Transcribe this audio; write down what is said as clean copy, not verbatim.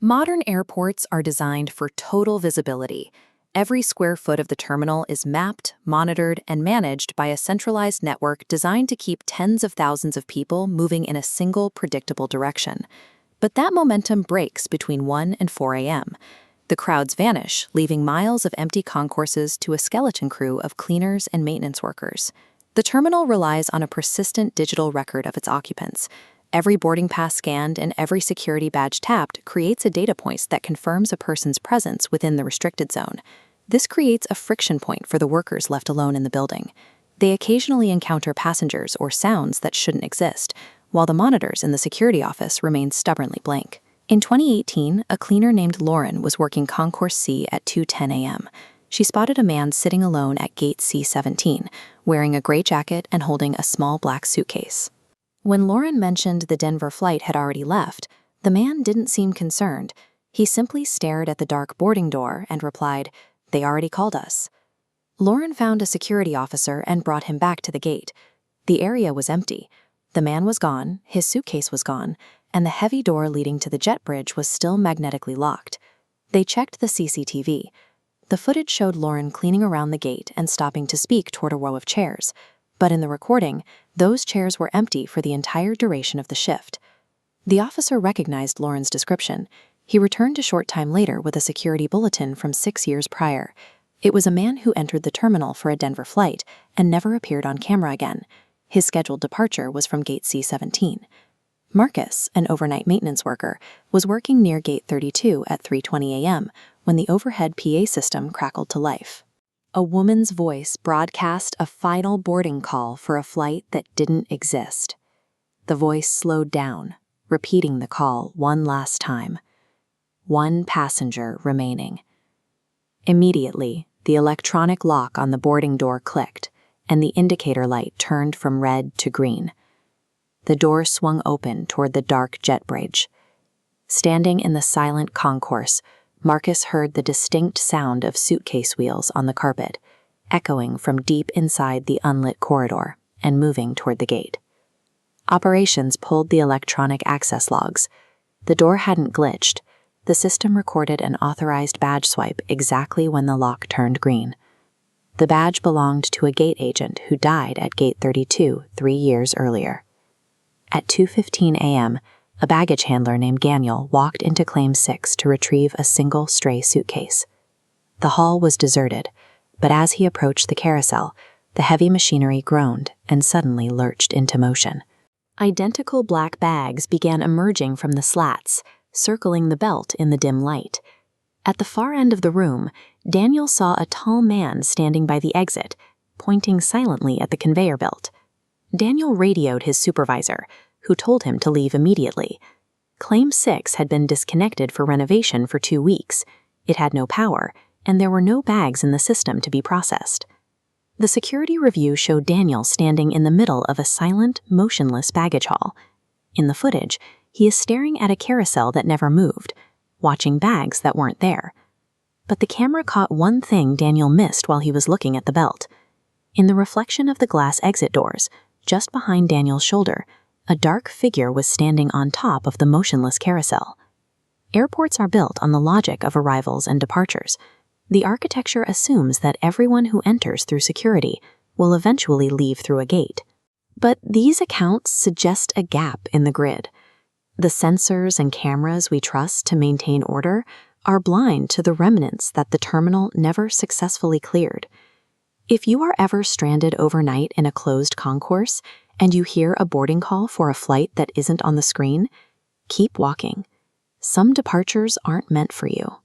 Modern airports are designed for total visibility. Every square foot of the terminal is mapped, monitored, and managed by a centralized network designed to keep tens of thousands of people moving in a single, predictable direction. But that momentum breaks between 1 and 4 a.m. The crowds vanish, leaving miles of empty concourses to a skeleton crew of cleaners and maintenance workers. The terminal relies on a persistent digital record of its occupants. Every boarding pass scanned and every security badge tapped creates a data point that confirms a person's presence within the restricted zone. This creates a friction point for the workers left alone in the building. They occasionally encounter passengers or sounds that shouldn't exist, while the monitors in the security office remain stubbornly blank. In 2018, a cleaner named Lauren was working Concourse C at 2:10 a.m. She spotted a man sitting alone at Gate C17, wearing a gray jacket and holding a small black suitcase. When Lauren mentioned the Denver flight had already left, the man didn't seem concerned. He simply stared at the dark boarding door and replied, "They already called us." Lauren found a security officer and brought him back to the gate. The area was empty. The man was gone, his suitcase was gone, and the heavy door leading to the jet bridge was still magnetically locked. They checked the CCTV. The footage showed Lauren cleaning around the gate and stopping to speak toward a row of chairs. But in the recording, those chairs were empty for the entire duration of the shift. The officer recognized Lauren's description. He returned a short time later with a security bulletin from 6 years prior. It was a man who entered the terminal for a Denver flight and never appeared on camera again. His scheduled departure was from Gate C17. Marcus, an overnight maintenance worker, was working near Gate 32 at 3:20 a.m. when the overhead PA system crackled to life. A woman's voice broadcast a final boarding call for a flight that didn't exist. The voice slowed down, repeating the call one last time. 1 passenger remaining. Immediately, the electronic lock on the boarding door clicked, and the indicator light turned from red to green. The door swung open toward the dark jet bridge. Standing in the silent concourse, Marcus heard the distinct sound of suitcase wheels on the carpet, echoing from deep inside the unlit corridor and moving toward the gate. Operations pulled the electronic access logs. The door hadn't glitched. The system recorded an authorized badge swipe exactly when the lock turned green. The badge belonged to a gate agent who died at Gate 32 3 years earlier. At 2:15 a.m., a baggage handler named Daniel walked into Claim 6 to retrieve a single stray suitcase. The hall was deserted, but as he approached the carousel, the heavy machinery groaned and suddenly lurched into motion. Identical black bags began emerging from the slats, circling the belt in the dim light. At the far end of the room, Daniel saw a tall man standing by the exit, pointing silently at the conveyor belt. Daniel radioed his supervisor, who told him to leave immediately. Claim 6 had been disconnected for renovation for 2 weeks. It had no power, and there were no bags in the system to be processed. The security review showed Daniel standing in the middle of a silent, motionless baggage hall. In the footage, he is staring at a carousel that never moved, watching bags that weren't there. But the camera caught one thing Daniel missed while he was looking at the belt. In the reflection of the glass exit doors, just behind Daniel's shoulder, a dark figure was standing on top of the motionless carousel. Airports are built on the logic of arrivals and departures. The architecture assumes that everyone who enters through security will eventually leave through a gate. But these accounts suggest a gap in the grid. The sensors and cameras we trust to maintain order are blind to the remnants that the terminal never successfully cleared. If you are ever stranded overnight in a closed concourse and you hear a boarding call for a flight that isn't on the screen, keep walking. Some departures aren't meant for you.